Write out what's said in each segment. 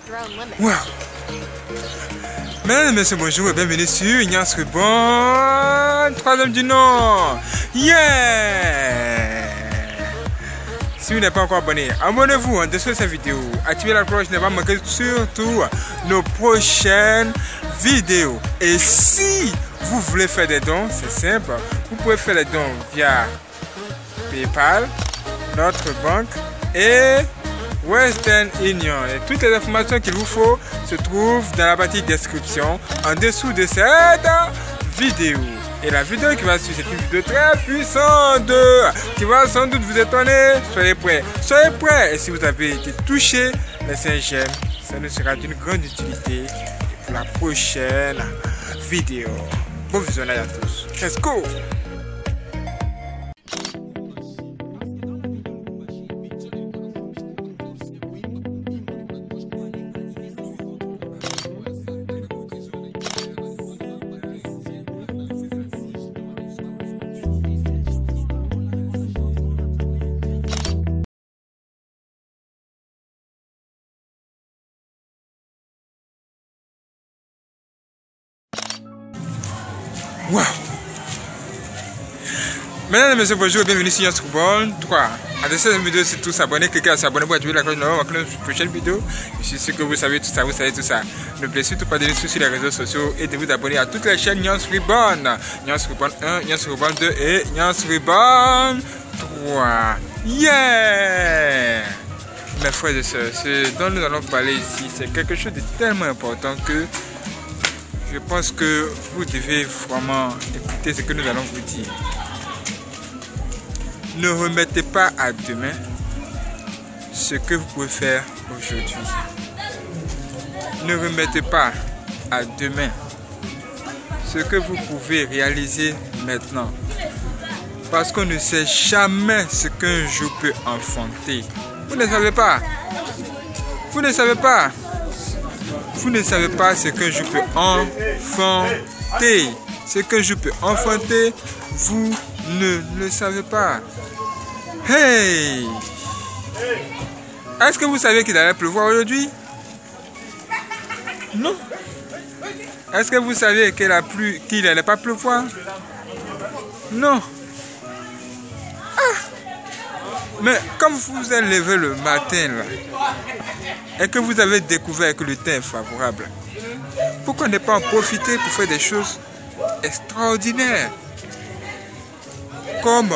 Wow. Mesdames et messieurs, bonjour et bienvenue sur Ignace Rubon, troisième du nom. Yeah! Si vous n'êtes pas encore abonné, abonnez-vous en dessous de cette vidéo. Activez la cloche, ne pas manquer surtout nos prochaines vidéos. Et si vous voulez faire des dons, c'est simple. Vous pouvez faire les dons via PayPal, notre banque et Western Union. Et toutes les informations qu'il vous faut se trouvent dans la partie description en dessous de cette vidéo. Et la vidéo qui va suivre, c'est une vidéo très puissante qui va sans doute vous étonner. Soyez prêts. Soyez prêts. Et si vous avez été touché, laissez un j'aime. Ça nous sera d'une grande utilité pour la prochaine vidéo. Bon visionnage à tous. Let's go! Wow! Mesdames et messieurs, bonjour et bienvenue sur Ignace Rubon 3. En dessous de cette vidéo, c'est tout s'abonner, cliquez à s'abonner pour activer la cloche de la prochaine vidéo. Je suis sûr que vous savez tout ça, vous savez tout ça. N'oubliez surtout pas de nous suivre sur les réseaux sociaux et de vous abonner à toutes les chaînes Ignace Rubon. Ignace Rubon 1, Ignace Rubon 2 et Ignace Rubon 3. Yeah! Mes frères et sœurs, ce dont nous allons parler ici, c'est quelque chose de tellement important que je pense que vous devez vraiment écouter ce que nous allons vous dire. Ne remettez pas à demain ce que vous pouvez faire aujourd'hui. Ne remettez pas à demain ce que vous pouvez réaliser maintenant. Parce qu'on ne sait jamais ce qu'un jour peut enfanter. Vous ne savez pas. Vous ne savez pas. Vous ne savez pas ce qu'un jour peut enfanter. Ce qu'un jour peut enfanter, vous ne le savez pas. Hey! Est-ce que vous savez qu'il allait pleuvoir aujourd'hui? Non. Est-ce que vous savez qu'il n'allait pas pleuvoir? Non. Mais comme vous vous êtes levé le matin là, et que vous avez découvert que le temps est favorable, pourquoi ne pas en profiter pour faire des choses extraordinaires? Comme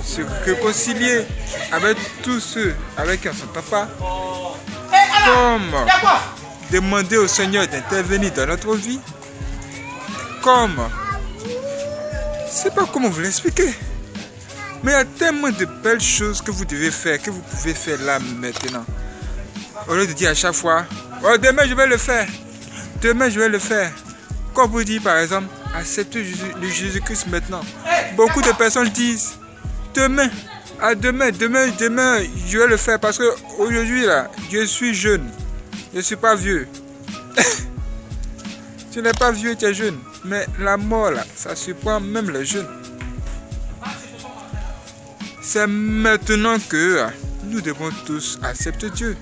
se réconcilier avec tous ceux avec qui on ne s'entend pas. Comme demander au Seigneur d'intervenir dans notre vie. Comme, je ne sais pas comment vous l'expliquer. Mais il y a tellement de belles choses que vous devez faire, que vous pouvez faire là maintenant. Au lieu de dire à chaque fois, oh, demain je vais le faire. Demain je vais le faire. Comme vous dites par exemple, acceptez le Jésus-Christ maintenant. Beaucoup de personnes disent, demain, à demain, je vais le faire. Parce que aujourd'hui là, je suis jeune. Je ne suis pas vieux. Tu n'es pas vieux, tu es jeune. Mais la mort là, ça surprend même les jeunes. C'est maintenant que nous devons tous accepter Dieu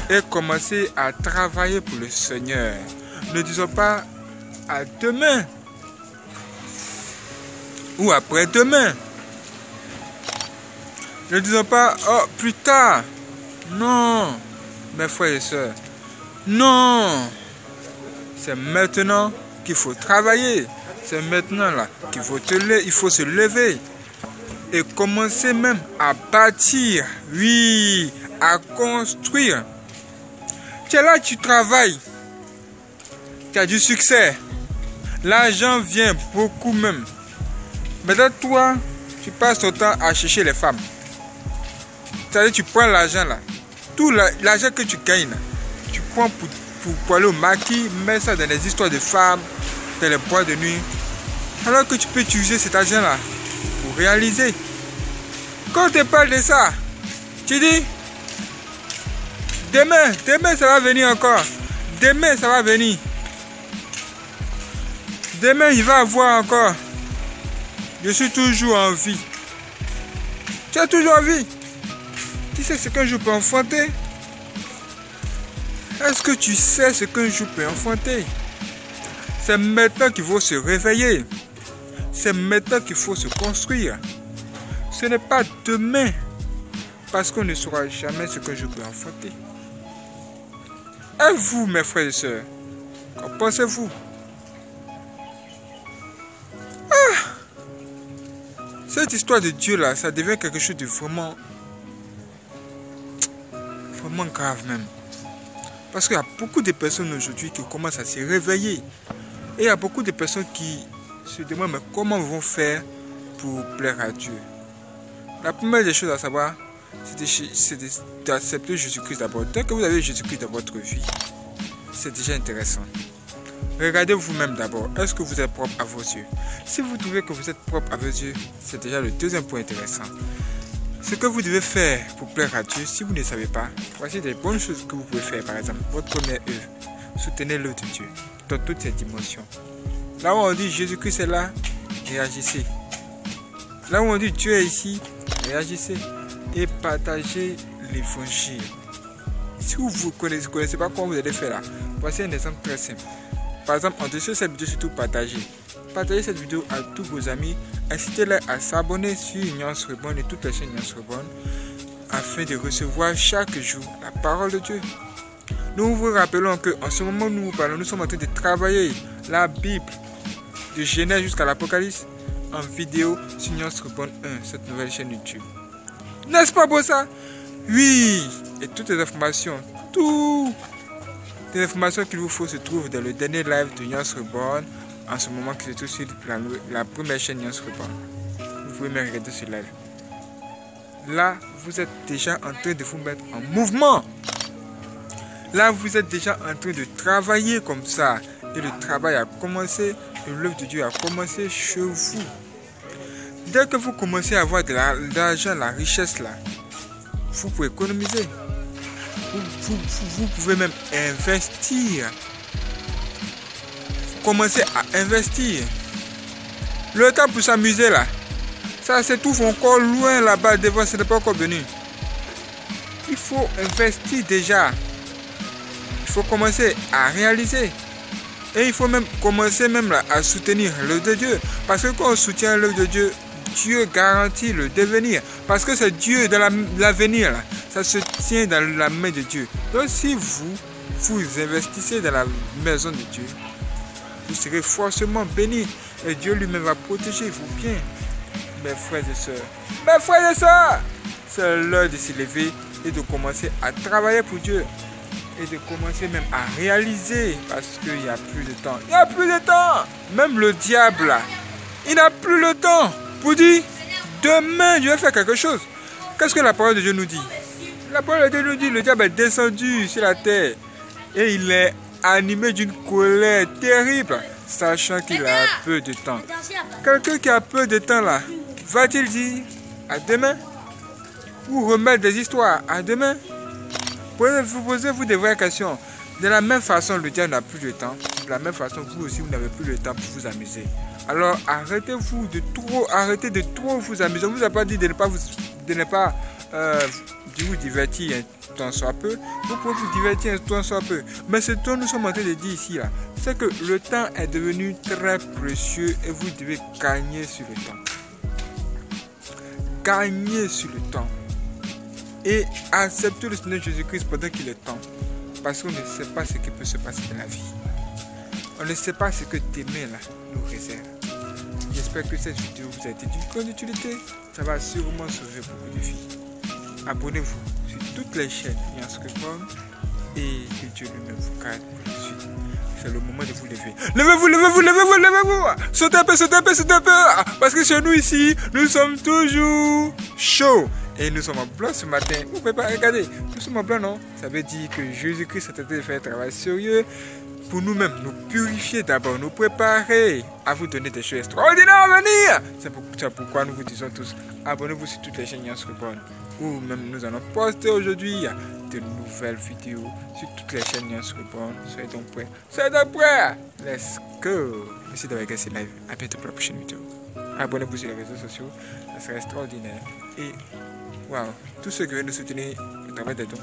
et commencer à travailler pour le Seigneur. Ne disons pas à demain ou après-demain. Ne disons pas oh plus tard. Non, mes frères et sœurs. Non, c'est maintenant qu'il faut travailler. C'est maintenant là qu'il faut il faut se lever. Et commencer même à bâtir, oui, à construire. Tu es là, tu travailles, tu as du succès, l'argent vient beaucoup même. Maintenant toi, tu passes ton temps à chercher les femmes. C'est-à-dire tu prends l'argent là, tout l'argent que tu gagnes là, tu prends pour aller au maquis, mets ça dans les histoires de femmes, dans les boîtes de nuit. Alors que tu peux utiliser cet argent là pour réaliser. Quand on te parle de ça, tu dis demain ça va venir encore. Demain ça va venir. Demain il va avoir encore. Je suis toujours en vie. Tu es toujours en vie. Tu sais ce qu'un jour peut enfanter. Est-ce que tu sais ce qu'un jour peut enfanter? C'est maintenant qu'il faut se réveiller. C'est maintenant qu'il faut se construire. Ce n'est pas demain, parce qu'on ne saura jamais ce qu'un jour peut enfanter. Et vous, mes frères et sœurs, qu'en pensez-vous? Cette histoire de Dieu là, ça devient quelque chose de vraiment grave même. Parce qu'il y a beaucoup de personnes aujourd'hui qui commencent à se réveiller. Et il y a beaucoup de personnes qui se demandent mais comment ils vont faire pour plaire à Dieu. La première des choses à savoir, c'est d'accepter Jésus-Christ d'abord. Dès que vous avez Jésus-Christ dans votre vie, c'est déjà intéressant. Regardez vous-même d'abord. Est-ce que vous êtes propre à vos yeux? Si vous trouvez que vous êtes propre à vos yeux, c'est déjà le deuxième point intéressant. Ce que vous devez faire pour plaire à Dieu, si vous ne savez pas, voici des bonnes choses que vous pouvez faire. Par exemple, votre première œuvre, soutenez l'œuvre de Dieu dans toutes ses dimensions. Là où on dit Jésus-Christ est là, réagissez. Là où on dit Dieu est ici, réagissez et partagez l'évangile. Si vous ne connaissez pas comment vous allez faire là, voici un exemple très simple. Par exemple, en dessous de cette vidéo, surtout partagez. Partagez cette vidéo à tous vos amis. Incitez-les à s'abonner sur Nuance Reborn et toutes les chaînes Nuance Reborn afin de recevoir chaque jour la parole de Dieu. Nous vous rappelons qu'en ce moment où nous vous parlons, nous sommes en train de travailler la Bible de Genèse jusqu'à l'Apocalypse en vidéo sur Nuance Reborn 1, cette nouvelle chaîne YouTube. N'est-ce pas beau ça? Oui! Et toutes les informations, les informations qu'il vous faut se trouvent dans le dernier live de Nuance Reborn en ce moment qui se trouve sur la première chaîne Nuance Reborn. Vous pouvez même regarder ce live. Là, vous êtes déjà en train de vous mettre en mouvement. Là, vous êtes déjà en train de travailler comme ça. Et le travail a commencé, et l'œuvre de Dieu a commencé chez vous. Dès que vous commencez à avoir de l'argent, la richesse là, vous pouvez économiser. Vous pouvez même investir. Commencez à investir. Le temps pour s'amuser là, ça se trouve encore loin là-bas devant, ce n'est pas encore venu. Il faut investir déjà. Il faut commencer à réaliser. Et il faut même commencer là, à soutenir l'œuvre de Dieu. Parce que quand on soutient l'œuvre de Dieu, Dieu garantit le devenir. Parce que c'est Dieu dans l'avenir. Ça se tient dans la main de Dieu. Donc si vous investissez dans la maison de Dieu, vous serez forcément bénis. Et Dieu lui-même va protéger vos biens. Mes frères et sœurs. Mes frères et sœurs, c'est l'heure de s'élever et de commencer à travailler pour Dieu. Et de commencer même à réaliser. Parce qu'il n'y a plus de temps. Il n'y a plus de temps. Même le diable là, il n'a plus le temps pour dire demain je vais faire quelque chose. Qu'est-ce que la parole de Dieu nous dit? La parole de Dieu nous dit le diable est descendu sur la terre. Et il est animé d'une colère terrible, sachant qu'il a peu de temps. Quelqu'un qui a peu de temps là, va-t-il dire à demain? Ou remettre des histoires à demain? Posez-vous des vraies questions. De la même façon, le diable n'a plus de temps. De la même façon, vous aussi, vous n'avez plus le temps pour vous amuser. Alors, arrêtez de trop vous amuser. On ne vous a pas dit de ne pas vous divertir un tant soit peu. Vous pouvez vous divertir un tant soit peu. Mais ce dont nous sommes en train de dire ici, c'est que le temps est devenu très précieux et vous devez gagner sur le temps. Gagner sur le temps. Et accepter le Seigneur Jésus-Christ pendant qu'il est temps. Parce qu'on ne sait pas ce qui peut se passer dans la vie. On ne sait pas ce que demain là nous réserve. J'espère que cette vidéo vous a été d'une grande utilité. Ça va sûrement sauver beaucoup de vies. Abonnez-vous sur toutes les chaînes Nuance Reborn et que Dieu lui-même vous garde pour la suite. C'est le moment de vous lever. Levez-vous, levez-vous, levez-vous, levez-vous. Sautez un peu, sautez un peu, sautez un peu. Parce que chez nous ici, nous sommes toujours chauds. Et nous sommes en blanc ce matin. Vous ne pouvez pas regarder. Nous sommes en blanc, non? Ça veut dire que Jésus-Christ a tenté de faire un travail sérieux pour nous-mêmes, nous purifier d'abord, nous préparer à vous donner des choses extraordinaires à venir. C'est pourquoi nous vous disons tous, abonnez-vous sur toutes les chaînes Nuance Reborn. Ou même nous allons poster aujourd'hui de nouvelles vidéos sur toutes les chaînes Nuance Reborn. Soyez donc prêts. Soyez donc prêts. Let's go. Merci d'avoir regardé ce live. À bientôt pour la prochaine vidéo. Abonnez-vous sur les réseaux sociaux. Ça serait extraordinaire. Et waouh, tous ceux qui veulent nous soutenir au travers des dons.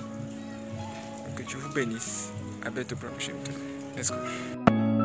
Que Dieu vous bénisse. À bientôt pour la prochaine vidéo. Let's go.